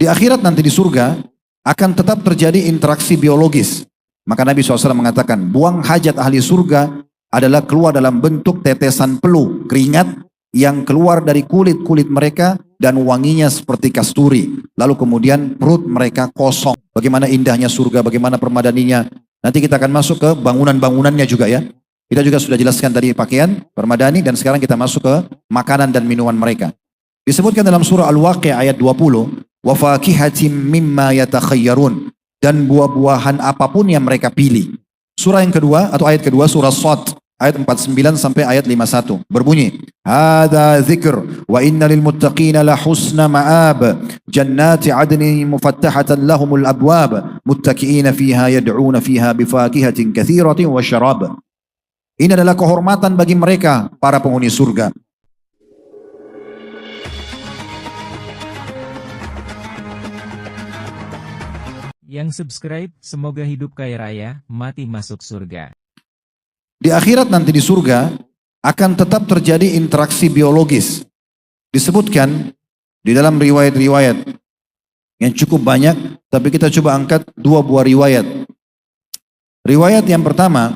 Di akhirat nanti di surga akan tetap terjadi interaksi biologis. Maka Nabi SAW mengatakan, buang hajat ahli surga adalah keluar dalam bentuk tetesan peluh, keringat yang keluar dari kulit-kulit mereka dan wanginya seperti kasturi. Lalu kemudian perut mereka kosong. Bagaimana indahnya surga, bagaimana permadaninya. Nanti kita akan masuk ke bangunan-bangunannya juga ya. Kita juga sudah jelaskan tadi pakaian, permadani, dan sekarang kita masuk ke makanan dan minuman mereka. Disebutkan dalam surah Al-Waqi'ah ayat 20, wa fakihatin mimma yatakhayyarun, dan buah-buahan apapun yang mereka pilih. Surah yang kedua atau ayat kedua surah Shad ayat 49 sampai ayat 51 berbunyi, hadza dzikr wa inna lil muttaqina la husna ma'ab jannati 'adnin mufattahatan lahumul abwab muttaqiina fiha yad'una fiha bifakihatin katsiratin wa syarab. Ini adalah kehormatan bagi mereka para penghuni surga. Yang subscribe, semoga hidup kaya raya, mati masuk surga. Di akhirat nanti di surga akan tetap terjadi interaksi biologis. Disebutkan di dalam riwayat-riwayat yang cukup banyak, tapi kita coba angkat dua buah riwayat. Riwayat yang pertama,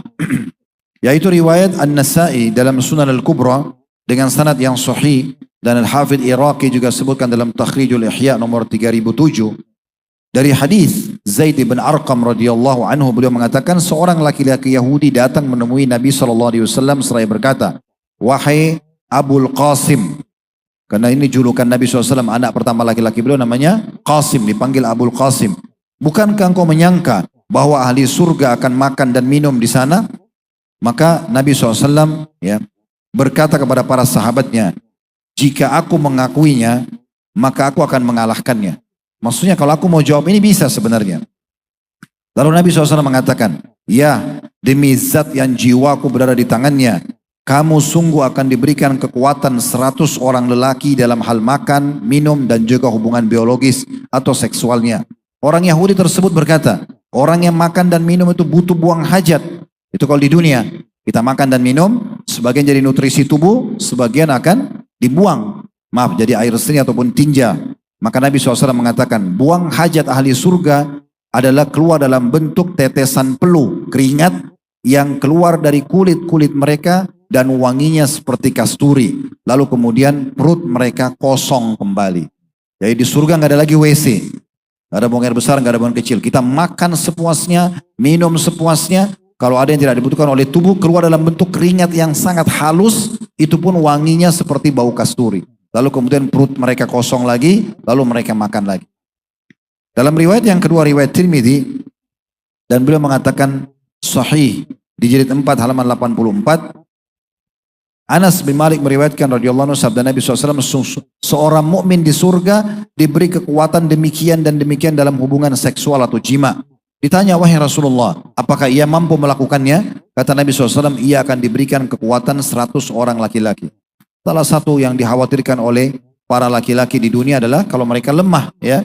yaitu riwayat An-Nasa'i dalam Sunan Al-Kubra dengan sanad yang sahih, dan Al-Hafidh Iraqi juga sebutkan dalam Takhrijul Ihya nomor 3007. Dari hadis Zaid bin Arqam radhiyallahu anhu, beliau mengatakan seorang laki-laki Yahudi datang menemui Nabi SAW seraya berkata, wahai Abul Qasim, karena ini julukan Nabi SAW, anak pertama laki-laki beliau namanya Qasim, dipanggil Abul Qasim. Bukankah engkau menyangka bahwa ahli surga akan makan dan minum di sana? Maka Nabi SAW ya, berkata kepada para sahabatnya, jika aku mengakuinya, maka aku akan mengalahkannya. Maksudnya kalau aku mau jawab ini bisa sebenarnya. Lalu Nabi SAW mengatakan, ya demi zat yang jiwaku berada di tangannya, kamu sungguh akan diberikan kekuatan 100 orang lelaki dalam hal makan, minum, dan juga hubungan biologis atau seksualnya. Orang Yahudi tersebut berkata, orang yang makan dan minum itu butuh buang hajat. Itu kalau di dunia, kita makan dan minum, sebagian jadi nutrisi tubuh, sebagian akan dibuang. Maaf, jadi air seni ataupun tinja. Maka Nabi SAW mengatakan, buang hajat ahli surga adalah keluar dalam bentuk tetesan peluh, keringat yang keluar dari kulit-kulit mereka dan wanginya seperti kasturi. Lalu kemudian perut mereka kosong kembali. Jadi di surga nggak ada lagi WC. Nggak ada buang air besar, nggak ada buang kecil. Kita makan sepuasnya, minum sepuasnya. Kalau ada yang tidak dibutuhkan oleh tubuh, keluar dalam bentuk keringat yang sangat halus, itu pun wanginya seperti bau kasturi. Lalu kemudian perut mereka kosong lagi, lalu mereka makan lagi. Dalam riwayat yang kedua, riwayat Tirmidzi, dan beliau mengatakan sahih di jilid 4 halaman 84, Anas bin Malik meriwayatkan radhiyallahu anhu, sabda Nabi SAW, seorang mukmin di surga diberi kekuatan demikian dan demikian dalam hubungan seksual atau jima. Ditanya, wahai Rasulullah, apakah ia mampu melakukannya? Kata Nabi SAW, ia akan diberikan kekuatan 100 orang laki-laki. Salah satu yang dikhawatirkan oleh para laki-laki di dunia adalah kalau mereka lemah ya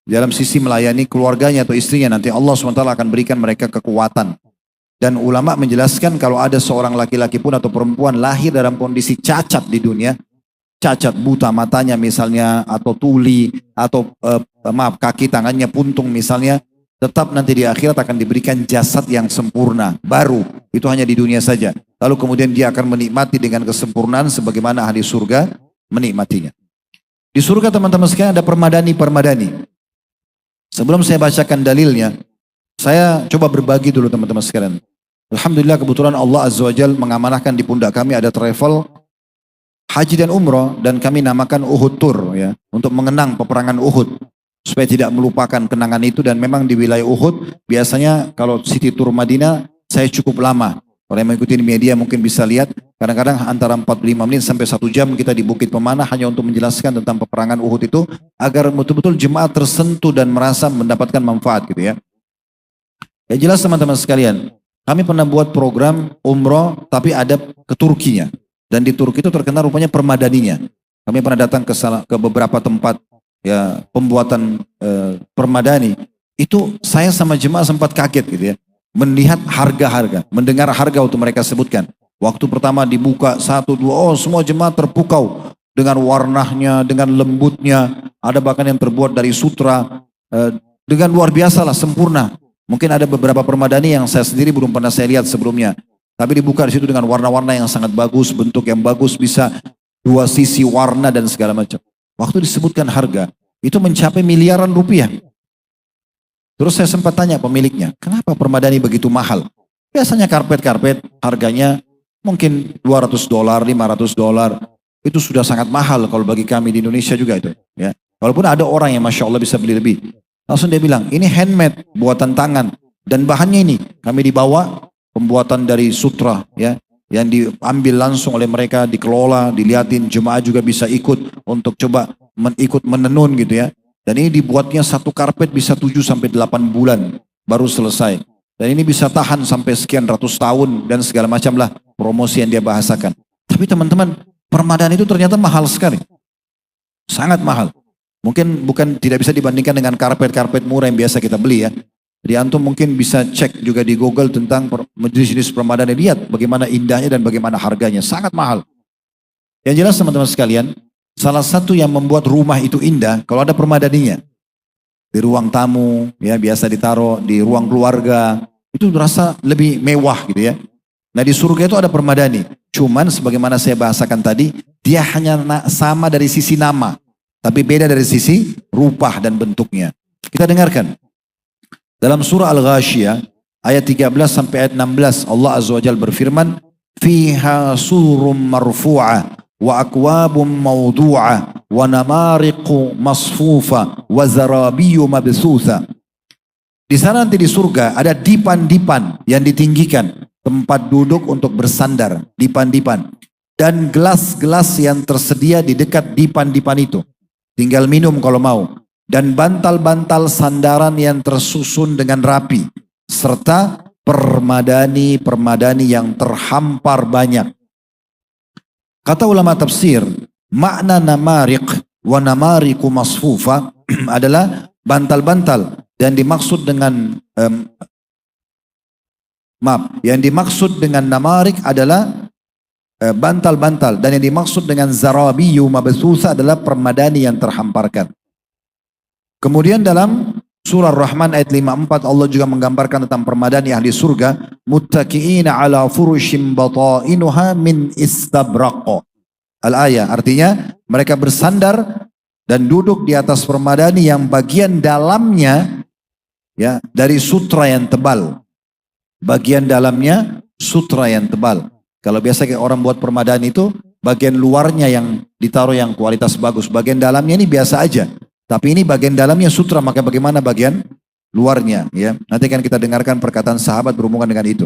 dalam sisi melayani keluarganya atau istrinya, nanti Allah SWT akan berikan mereka kekuatan. Dan ulama menjelaskan kalau ada seorang laki-laki pun atau perempuan lahir dalam kondisi cacat di dunia, cacat buta matanya misalnya, atau tuli, atau kaki tangannya puntung misalnya, tetap nanti di akhirat akan diberikan jasad yang sempurna, baru. Itu hanya di dunia saja. Lalu kemudian dia akan menikmati dengan kesempurnaan sebagaimana ahli surga menikmatinya. Di surga teman-teman sekalian ada permadani-permadani. Sebelum saya bacakan dalilnya, saya coba berbagi dulu teman-teman sekalian. Alhamdulillah kebetulan Allah Azza wa Jalla mengamanahkan di pundak kami ada travel haji dan umroh, dan kami namakan Uhud Tour ya, untuk mengenang peperangan Uhud. Supaya tidak melupakan kenangan itu, dan memang di wilayah Uhud biasanya kalau City Tour Madinah saya cukup lama. Kalau yang mengikuti media mungkin bisa lihat, kadang-kadang antara 45 menit sampai 1 jam kita di Bukit Pemanah hanya untuk menjelaskan tentang peperangan Uhud itu, agar betul-betul jemaah tersentuh dan merasa mendapatkan manfaat gitu ya. Ya jelas teman-teman sekalian, kami pernah buat program umroh tapi ada ke Turkinya, dan di Turki itu terkenal rupanya permadaninya. Kami pernah datang ke beberapa tempat ya pembuatan permadani. Itu saya sama jemaah sempat kaget gitu ya, melihat harga-harga, mendengar harga untuk mereka sebutkan. Waktu pertama dibuka 1, 2, oh semua jemaah terpukau. dengan warnanya, dengan lembutnya. Ada bahkan yang terbuat dari sutra, dengan luar biasa lah, sempurna. Mungkin ada beberapa permadani yang saya sendiri belum pernah saya lihat sebelumnya. Tapi dibuka di situ dengan warna-warna yang sangat bagus, bentuk yang bagus, bisa dua sisi warna dan segala macam. Waktu disebutkan harga, itu mencapai miliaran rupiah. Terus saya sempat tanya pemiliknya, kenapa permadani begitu mahal? Biasanya karpet-karpet harganya mungkin $200, $500. Itu sudah sangat mahal kalau bagi kami di Indonesia juga itu. Ya. Walaupun ada orang yang Masya Allah bisa beli lebih. Langsung dia bilang, ini handmade, buatan tangan. Dan bahannya ini, kami dibawa pembuatan dari sutra. Ya, yang diambil langsung oleh mereka, dikelola, dilihatin. Jemaah juga bisa ikut untuk coba ikut menenun gitu ya. Dan ini dibuatnya satu karpet bisa 7-8 bulan baru selesai. Dan ini bisa tahan sampai sekian ratus tahun dan segala macam lah promosi yang dia bahasakan. Tapi teman-teman, permadani itu ternyata mahal sekali. Sangat mahal. Mungkin tidak bisa dibandingkan dengan karpet-karpet murah yang biasa kita beli ya. Jadi antum mungkin bisa cek juga di Google tentang jenis-jenis permadani. Lihat bagaimana indahnya dan bagaimana harganya. Sangat mahal. Yang jelas teman-teman sekalian, salah satu yang membuat rumah itu indah kalau ada permadaninya. Di ruang tamu, ya biasa ditaruh di ruang keluarga, itu terasa lebih mewah gitu ya. Nah di surga itu ada permadani. Cuman sebagaimana saya bahasakan tadi, dia hanya sama dari sisi nama. Tapi beda dari sisi rupa dan bentuknya. Kita dengarkan. Dalam surah Al-Ghashiyah, ayat 13 sampai ayat 16, Allah Azza wa Jalla berfirman, Fiha surum marfu'ah, wa akwabum mawdu'ah, wa namariqu masfufa, wa zarabiyu mabthutha. Di sana nanti di surga ada dipan-dipan yang ditinggikan. Tempat duduk untuk bersandar, dipan-dipan. Dan gelas-gelas yang tersedia di dekat dipan-dipan itu. Tinggal minum kalau mau. Dan bantal-bantal sandaran yang tersusun dengan rapi. Serta permadani-permadani yang terhampar banyak. Kata ulama tafsir, makna namariq wa namariku masfufa adalah bantal-bantal. Dan dimaksud dengan yang dimaksud dengan namarik adalah bantal-bantal, dan yang dimaksud dengan zarabiyu mabthutha adalah permadani yang terhamparkan. Kemudian dalam surah Ar-Rahman ayat 54 Allah juga menggambarkan tentang permadani ahli surga, muttaqiina ala furushim batainuha min istabraq. Al-ayah artinya mereka bersandar dan duduk di atas permadani yang bagian dalamnya ya dari sutra yang tebal. Bagian dalamnya sutra yang tebal. Kalau biasa kayak orang buat permadani itu, bagian luarnya yang ditaruh yang kualitas bagus. Bagian dalamnya ini biasa aja. Tapi ini bagian dalamnya sutra, maka bagaimana bagian luarnya? Ya, nanti akan kita dengarkan perkataan sahabat berhubungan dengan itu.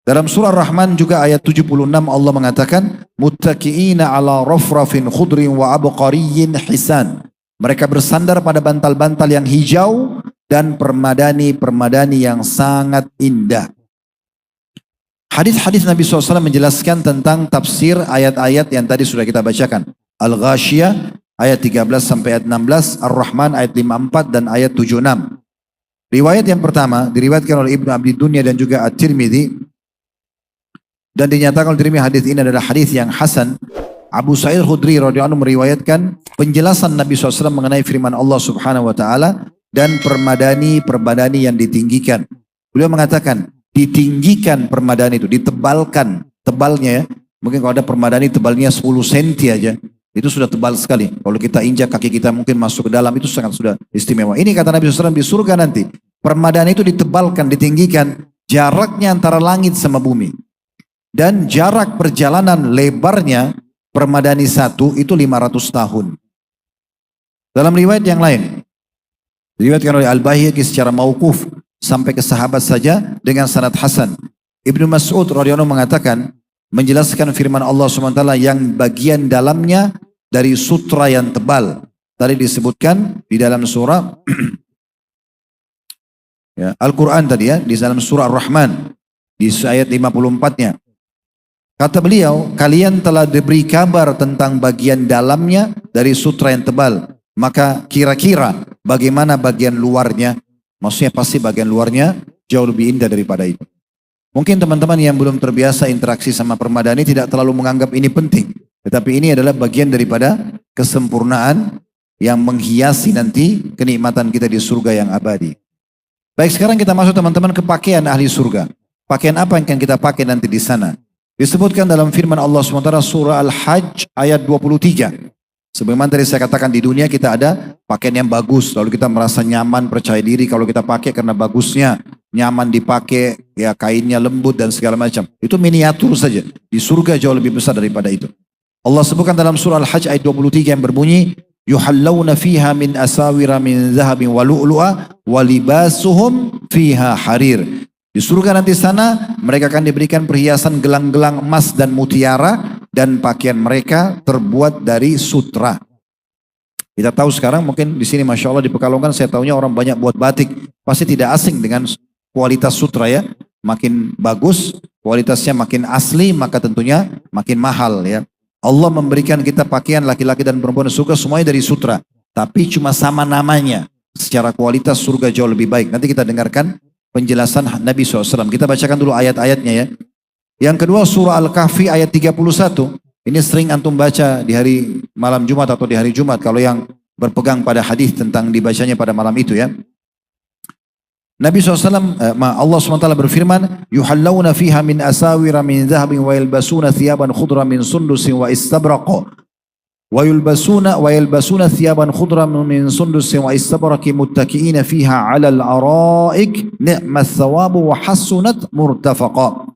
Dalam surah Rahman juga ayat 76 Allah mengatakan, Muttaqiina ala rafrafin khudrin wa abqariyyin hisan. Mereka bersandar pada bantal-bantal yang hijau dan permadani-permadani yang sangat indah. Hadis-hadis Nabi SAW menjelaskan tentang tafsir ayat-ayat yang tadi sudah kita bacakan. Al-Ghashiyah ayat 13 sampai ayat 16, Ar-Rahman ayat 54 dan ayat 76. Riwayat yang pertama diriwayatkan oleh Ibnu Abi Dunya dan juga At-Tirmidzi dan dinyatakan oleh Tirmidzi hadis ini adalah hadis yang hasan. Abu Sa'id Khudri radhiyallahu anhu meriwayatkan penjelasan Nabi SAW mengenai firman Allah Subhanahu wa taala dan permadani yang ditinggikan. Beliau mengatakan ditinggikan permadani itu, ditebalkan tebalnya ya. Mungkin kalau ada permadani tebalnya 10 cm aja, itu sudah tebal sekali. Kalau kita injak kaki kita mungkin masuk ke dalam, itu sangat sudah istimewa. Ini kata Nabi SAW di surga nanti, permadani itu ditebalkan, ditinggikan, jaraknya antara langit sama bumi. Dan jarak perjalanan lebarnya permadani satu itu 500 tahun. Dalam riwayat yang lain, diriwayatkan oleh Al-Baihaqi secara mauquf sampai ke sahabat saja dengan sanad hasan. Ibnu Mas'ud radhiyallahu mengatakan, menjelaskan firman Allah SWT yang bagian dalamnya dari sutra yang tebal. Tadi disebutkan di dalam surah ya, Al-Quran tadi ya, di dalam surah Ar-Rahman di ayat 54-nya. Kata beliau, kalian telah diberi kabar tentang bagian dalamnya dari sutra yang tebal. Maka kira-kira bagaimana bagian luarnya? Maksudnya pasti bagian luarnya jauh lebih indah daripada itu. Mungkin teman-teman yang belum terbiasa interaksi sama permadani tidak terlalu menganggap ini penting. Tetapi ini adalah bagian daripada kesempurnaan yang menghiasi nanti kenikmatan kita di surga yang abadi. Baik, sekarang kita masuk teman-teman ke pakaian ahli surga. Pakaian apa yang akan kita pakai nanti di sana? Disebutkan dalam firman Allah SWT surah Al-Hajj ayat 23. Sebagaimana tadi saya katakan, di dunia kita ada pakaian yang bagus, lalu kita merasa nyaman, percaya diri kalau kita pakai karena bagusnya, nyaman dipakai, ya kainnya lembut dan segala macam. Itu miniatur saja. Di surga jauh lebih besar daripada itu. Allah sebutkan dalam surah Al-Hajj ayat 23 yang berbunyi, yuhallawna fiha min asawira min zahabin wa lu'lu'a wa libasuhum fiha harir. Di surga nanti sana mereka akan diberikan perhiasan gelang-gelang emas dan mutiara, dan pakaian mereka terbuat dari sutra. Kita tahu sekarang mungkin di sini Masya Allah di Pekalongan saya tahunya orang banyak buat batik. Pasti tidak asing dengan kualitas sutra ya. Makin bagus, kualitasnya makin asli, maka tentunya makin mahal ya. Allah memberikan kita pakaian laki-laki dan perempuan surga semuanya dari sutra. Tapi cuma sama namanya. Secara kualitas surga jauh lebih baik. Nanti kita dengarkan penjelasan Nabi SAW. Kita bacakan dulu ayat-ayatnya ya. Yang kedua surah Al-Kahfi ayat 31. Ini sering antum baca di hari malam Jumat atau di hari Jumat. Kalau yang berpegang pada hadis tentang dibacanya pada malam itu ya. Nabi SAW, Allah SWT berfirman, yuhallawna fiha min asawira min zahabin wa yalbasuna thiyaban khudra min sundusin wa istabraqa. Wa yalbasuna thiyaban khudra min sundusin wa istabraqi muttaki'ina fiha ala al-araik ni'mat thawabu wa hasunat murtafaqa.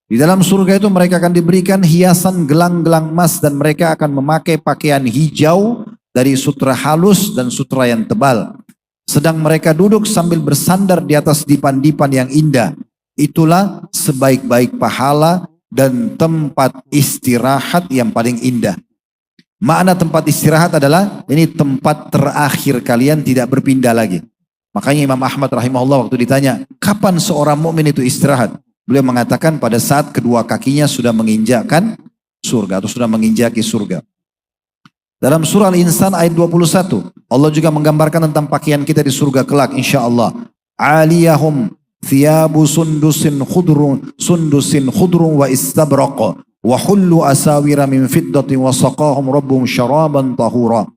Di dalam surga itu mereka akan diberikan hiasan gelang-gelang emas dan mereka akan memakai pakaian hijau dari sutra halus dan sutra yang tebal. Sedang mereka duduk sambil bersandar di atas dipan-dipan yang indah. Itulah sebaik-baik pahala dan tempat istirahat yang paling indah. Makna tempat istirahat adalah ini tempat terakhir kalian tidak berpindah lagi. Makanya Imam Ahmad rahimahullah waktu ditanya, kapan seorang mukmin itu istirahat? Beliau mengatakan pada saat kedua kakinya sudah menginjakkan surga atau sudah menginjaki surga. Dalam surah Al-Insan ayat 21, Allah juga menggambarkan tentang pakaian kita di surga kelak insyaallah. Aliyahum thiyabu sundusin khudrun wa istabraqa wa hullu asawira min fiddatin wa saqahum rabbuhum syaraban tahura.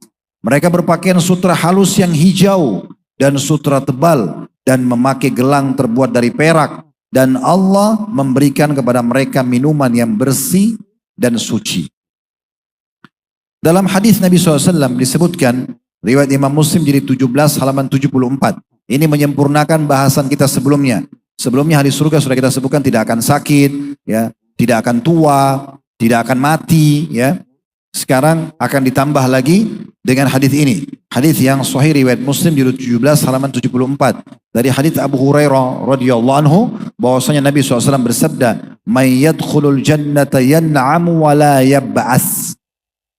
Mereka berpakaian sutra halus yang hijau dan sutra tebal dan memakai gelang terbuat dari perak. Dan Allah memberikan kepada mereka minuman yang bersih dan suci. Dalam hadis Nabi SAW disebutkan, riwayat Imam Muslim jadi 17 halaman 74. Ini menyempurnakan bahasan kita sebelumnya. Sebelumnya hadis surga sudah kita sebutkan tidak akan sakit, ya, tidak akan tua, tidak akan mati. Ya. Sekarang akan ditambah lagi dengan hadis ini. Hadis yang sahih riwayat Muslim di 17 halaman 74. Dari hadis Abu Hurairah radhiyallahu anhu bahwasanya Nabi SAW bersabda, "May yadkhulul jannata yan'amu wa la yab'as."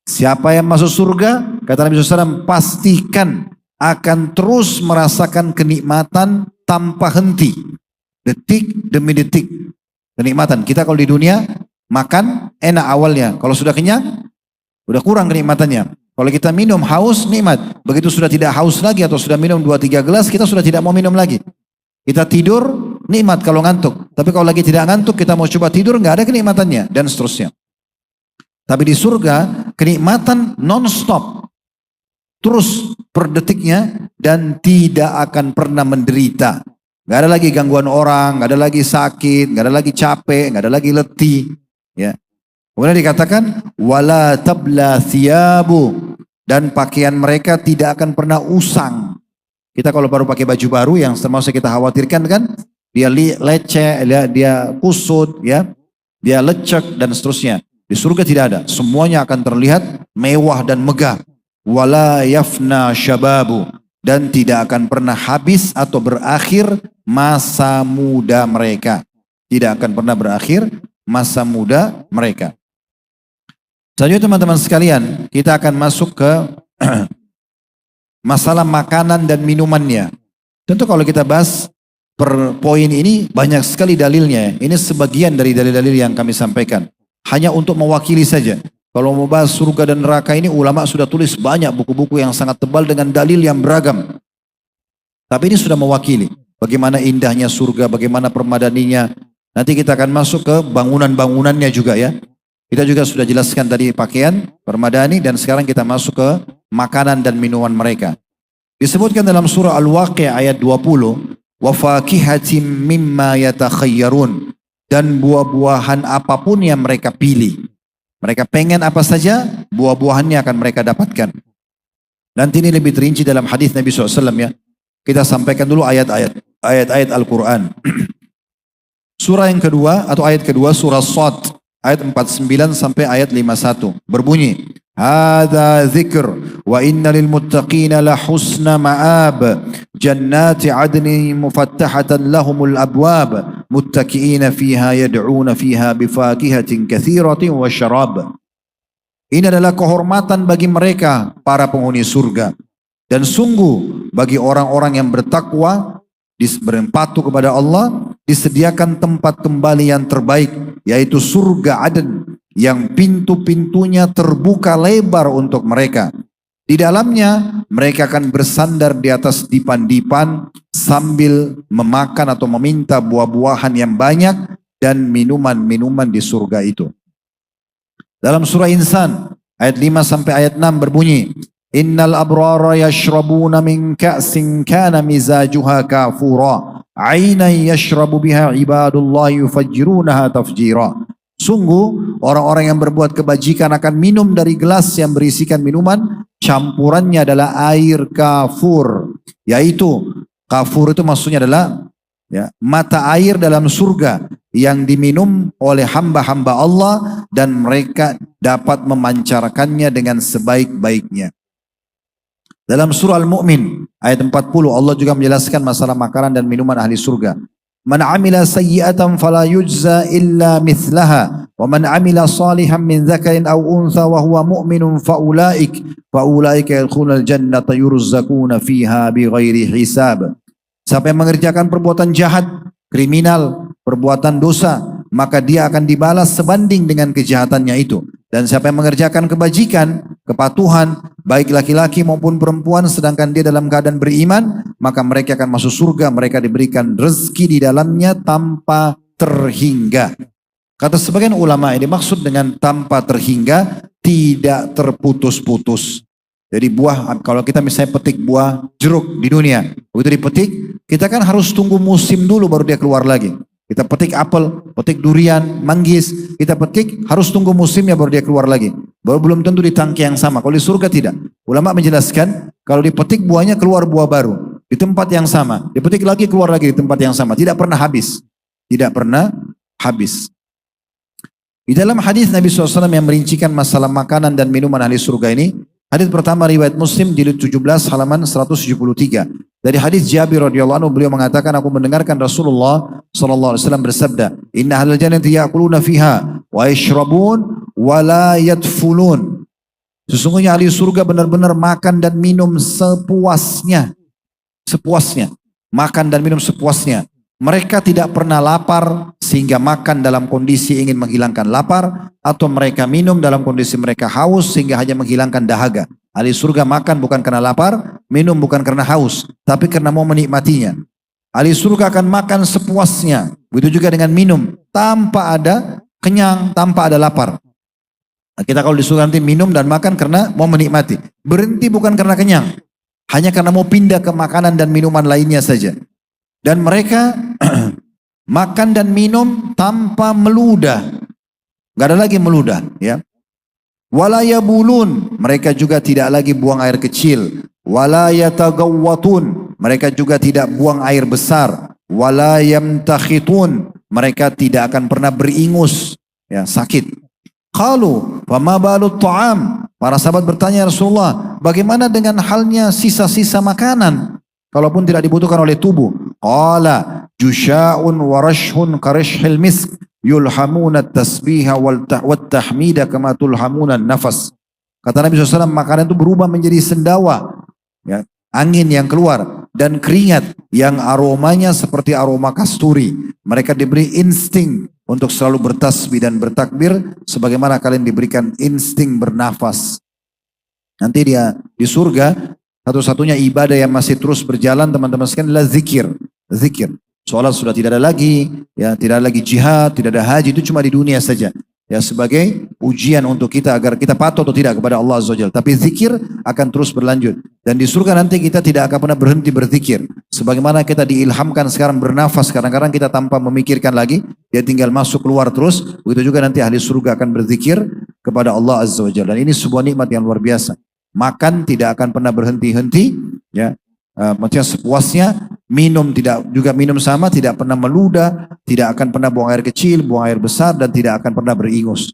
Siapa yang masuk surga, kata Nabi SAW, pastikan akan terus merasakan kenikmatan tanpa henti. Detik demi detik. Kenikmatan. Kita kalau di dunia makan enak awalnya, kalau sudah kenyang udah kurang kenikmatannya. Kalau kita minum haus nikmat, begitu sudah tidak haus lagi atau sudah minum 2-3 gelas kita sudah tidak mau minum lagi. Kita tidur nikmat kalau ngantuk, tapi kalau lagi tidak ngantuk kita mau coba tidur nggak ada kenikmatannya dan seterusnya. Tapi di surga kenikmatan non-stop, terus per detiknya dan tidak akan pernah menderita. Nggak ada lagi gangguan orang, nggak ada lagi sakit, nggak ada lagi capek, nggak ada lagi letih. Ya. Kemudian dikatakan wala tabla thiyabu, dan pakaian mereka tidak akan pernah usang. Kita kalau baru pakai baju baru yang termasuk kita khawatirkan kan, dia leceh, dia kusut, ya, dia lecek dan seterusnya. Di surga tidak ada, semuanya akan terlihat mewah dan megah. Wala yafna syababu, dan tidak akan pernah habis atau berakhir masa muda mereka. Tidak akan pernah berakhir masa muda mereka. Selanjutnya teman-teman sekalian, kita akan masuk ke masalah makanan dan minumannya. Tentu kalau kita bahas per poin ini banyak sekali dalilnya. Ini sebagian dari dalil-dalil yang kami sampaikan. Hanya untuk mewakili saja. Kalau mau bahas surga dan neraka ini ulama sudah tulis banyak buku-buku yang sangat tebal dengan dalil yang beragam. Tapi ini sudah mewakili. Bagaimana indahnya surga, bagaimana permadaninya. Nanti kita akan masuk ke bangunan-bangunannya juga ya. Kita juga sudah jelaskan tadi pakaian, permadani, dan sekarang kita masuk ke makanan dan minuman mereka. Disebutkan dalam surah Al-Waqi'ah ayat 20, wa fakihatim mimma yatakhayyarun, dan buah-buahan apapun yang mereka pilih. Mereka pengen apa saja, buah-buahannya akan mereka dapatkan. Nanti ini lebih terinci dalam hadis Nabi SAW ya. Kita sampaikan dulu ayat-ayat Al-Quran. Surah yang kedua atau ayat kedua surah Shad ayat 49 sampai ayat 51 berbunyi, hadza dzikr wa inna lil muttaqina la husna ma'ab jannati adnin mufattahatan lahumul abwab muttaqiina fiha yad'una fiha bifakihatin katsiratin wa syarab. Ini adalah kehormatan bagi mereka para penghuni surga, dan sungguh bagi orang-orang yang bertakwa berpatuh kepada Allah disediakan tempat kembali yang terbaik, yaitu surga Aden yang pintu-pintunya terbuka lebar untuk mereka. Di dalamnya mereka akan bersandar di atas dipan-dipan sambil memakan atau meminta buah-buahan yang banyak dan minuman-minuman di surga itu. Dalam surah Insan ayat 5 sampai ayat 6 berbunyi, innal abrara yashrabuna min ka'sin kana mizajuha kafura ainan yashrabu biha ibadullah yufajjirunaha tafjira. Sungguh orang-orang yang berbuat kebajikan akan minum dari gelas yang berisikan minuman, campurannya adalah air kafur, yaitu kafur itu maksudnya adalah ya, mata air dalam surga yang diminum oleh hamba-hamba Allah dan mereka dapat memancarkannya dengan sebaik-baiknya. Dalam surah Al-Mu'min ayat 40 Allah juga menjelaskan masalah makanan dan minuman ahli surga. Man amila sayyi'atan fala yujza illa mithlaha wa man amila salihan min dzakarin aw untha wa huwa mu'minun faulaika yadkhulunal jannata yurzaquna fiha bighairi hisab. Siapa yang mengerjakan perbuatan jahat, kriminal, perbuatan dosa, maka dia akan dibalas sebanding dengan kejahatannya itu. Dan siapa yang mengerjakan kebajikan, kepatuhan, baik laki-laki maupun perempuan, sedangkan dia dalam keadaan beriman, maka mereka akan masuk surga, mereka diberikan rezeki di dalamnya tanpa terhingga. Kata sebagian ulama ini maksud dengan tanpa terhingga, tidak terputus-putus. Jadi buah, kalau kita misalnya petik buah jeruk di dunia, begitu dipetik, kita kan harus tunggu musim dulu baru dia keluar lagi. Kita petik apel, petik durian, manggis, kita petik harus tunggu musimnya baru dia keluar lagi. Baru belum tentu di tangki yang sama. Kalau di surga tidak. Ulama menjelaskan kalau dipetik buahnya keluar buah baru di tempat yang sama. Dipetik lagi keluar lagi di tempat yang sama. Tidak pernah habis. Tidak pernah habis. Di dalam hadis Nabi SAW yang merincikan masalah makanan dan minuman ahli surga ini, hadis pertama riwayat Muslim jilid 17 halaman 173. Dari hadis Jabir radhiyallahu anhu beliau mengatakan, aku mendengarkan Rasulullah sallallahu alaihi wasallam bersabda, inna ahlal jannati ya'kuluna fiha wa yashrabun wa la yadfulun. Sesungguhnya ahli surga benar-benar makan dan minum sepuasnya. Sepuasnya. Makan dan minum sepuasnya. Mereka tidak pernah lapar sehingga makan dalam kondisi ingin menghilangkan lapar, atau mereka minum dalam kondisi mereka haus sehingga hanya menghilangkan dahaga. Ahli surga makan bukan karena lapar, minum bukan karena haus, tapi karena mau menikmatinya. Ahli surga akan makan sepuasnya, begitu juga dengan minum, tanpa ada kenyang, tanpa ada lapar. Nah, kita kalau di surga nanti minum dan makan karena mau menikmati. Berhenti bukan karena kenyang, hanya karena mau pindah ke makanan dan minuman lainnya saja. Dan mereka makan dan minum tanpa meludah. Gak ada lagi meludah, ya. Wala yabulun, mereka juga tidak lagi buang air kecil. Wala yatagawwatun, mereka juga tidak buang air besar. Wala yamtakhitun, mereka tidak akan pernah beringus, ya, sakit. Qalu fama balut ta'am, para sahabat bertanya, Rasulullah, bagaimana dengan halnya sisa-sisa makanan kalaupun tidak dibutuhkan oleh tubuh? Qala jusha'un wa rashhun karishhil misk yulhamuna tasbiha wal tahmida kama tulhamuna nafas. Kata Nabi SAW, makanan itu berubah menjadi sendawa, ya, angin yang keluar, dan keringat yang aromanya seperti aroma kasturi. Mereka diberi insting untuk selalu bertasbih dan bertakbir sebagaimana kalian diberikan insting bernafas. Nanti dia di surga, satu-satunya ibadah yang masih terus berjalan teman-teman sekalian adalah zikir. Zikir. Sholat sudah tidak ada lagi, ya, tidak ada lagi jihad, tidak ada haji, itu cuma di dunia saja. ya sebagai ujian untuk kita agar kita patuh atau tidak kepada Allah Azza wa Jalla. Tapi zikir akan terus berlanjut. Dan di surga nanti kita tidak akan pernah berhenti berzikir. Sebagaimana kita diilhamkan sekarang bernafas, kadang-kadang kita tanpa memikirkan lagi, dia tinggal masuk keluar terus. Begitu juga nanti ahli surga akan berzikir kepada Allah Azza wa Jalla. Dan ini sebuah nikmat yang luar biasa. Makan tidak akan pernah berhenti-henti, ya. Maksudnya sepuasnya, minum tidak juga minum sama, tidak pernah meludah, tidak akan pernah buang air kecil, buang air besar, dan tidak akan pernah beringus.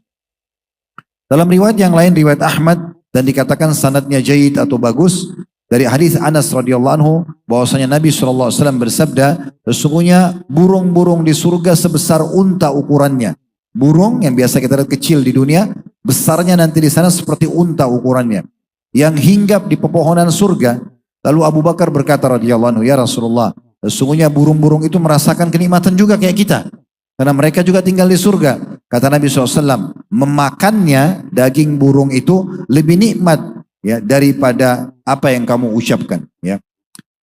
Dalam riwayat yang lain, riwayat Ahmad, dan dikatakan sanadnya jayyid atau bagus, dari hadis Anas radhiyallahu anhu, bahwasanya Nabi SAW bersabda, sesungguhnya burung-burung di surga sebesar unta ukurannya. Burung yang biasa kita lihat kecil di dunia, besarnya nanti di sana seperti unta ukurannya, yang hinggap di pepohonan surga. Lalu Abu Bakar berkata radhiyallahu anhu, ya Rasulullah, sesungguhnya burung-burung itu merasakan kenikmatan juga kayak kita. Karena mereka juga tinggal di surga. Kata Nabi SAW, memakannya daging burung itu lebih nikmat, ya, daripada apa yang kamu ucapkan. Ya.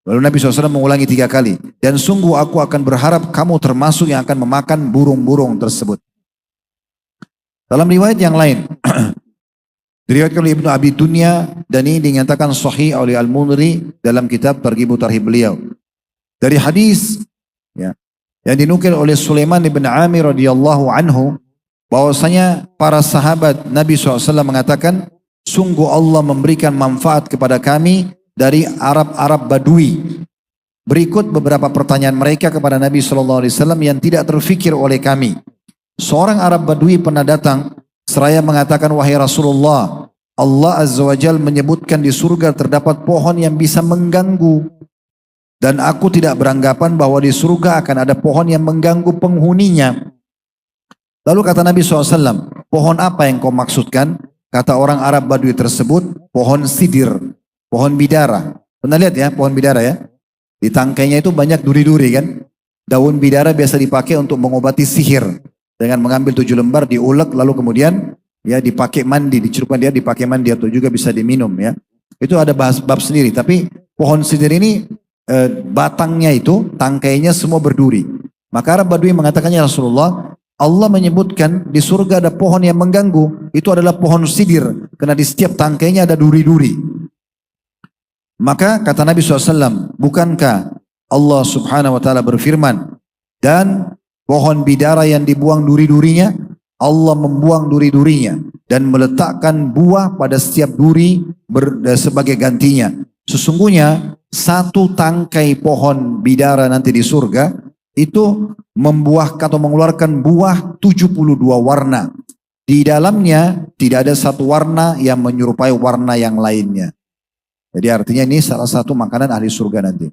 Lalu Nabi SAW mengulangi 3 kali. Dan sungguh aku akan berharap kamu termasuk yang akan memakan burung-burung tersebut. Dalam riwayat yang lain, diriwayatkan oleh Ibnu Abi Dunya, dan ini dinyatakan sahih oleh Al-Munri dalam kitab Targhib Tarhib beliau. Dari hadis, ya, yang dinukil oleh Sulaiman bin Amir radhiyallahu anhu, bahwasanya para sahabat Nabi SAW mengatakan, sungguh Allah memberikan manfaat kepada kami dari Arab-Arab Badui. Berikut beberapa pertanyaan mereka kepada Nabi SAW yang tidak terfikir oleh kami. Seorang Arab Badui pernah datang seraya mengatakan, wahai Rasulullah, Allah Azza wa Jal menyebutkan di surga terdapat pohon yang bisa mengganggu. Dan aku tidak beranggapan bahwa di surga akan ada pohon yang mengganggu penghuninya. Lalu kata Nabi SAW, pohon apa yang kau maksudkan? Kata orang Arab Badui tersebut, pohon sidir, pohon bidara. Pernah lihat ya pohon bidara ya? Di tangkainya itu banyak duri-duri kan? Daun bidara biasa dipakai untuk mengobati sihir. Dengan mengambil 7 lembar, diulek, lalu kemudian ya dipakai mandi, dicelupkan dia dipakai mandi, atau juga bisa diminum ya. Itu ada bab sendiri. Tapi pohon sidir ini batangnya itu, tangkainya semua berduri. Maka Arab Badui mengatakannya, Rasulullah, Allah menyebutkan di surga ada pohon yang mengganggu. Itu adalah pohon sidir, karena di setiap tangkainya ada duri-duri. Maka kata Nabi SAW, bukankah Allah Subhanahu wa Ta'ala berfirman, dan pohon bidara yang dibuang duri-durinya, Allah membuang duri-durinya dan meletakkan buah pada setiap duri sebagai gantinya. Sesungguhnya satu tangkai pohon bidara nanti di surga itu membuahkan atau mengeluarkan buah 72 warna. Di dalamnya tidak ada satu warna yang menyerupai warna yang lainnya. Jadi artinya ini salah satu makanan ahli surga nanti.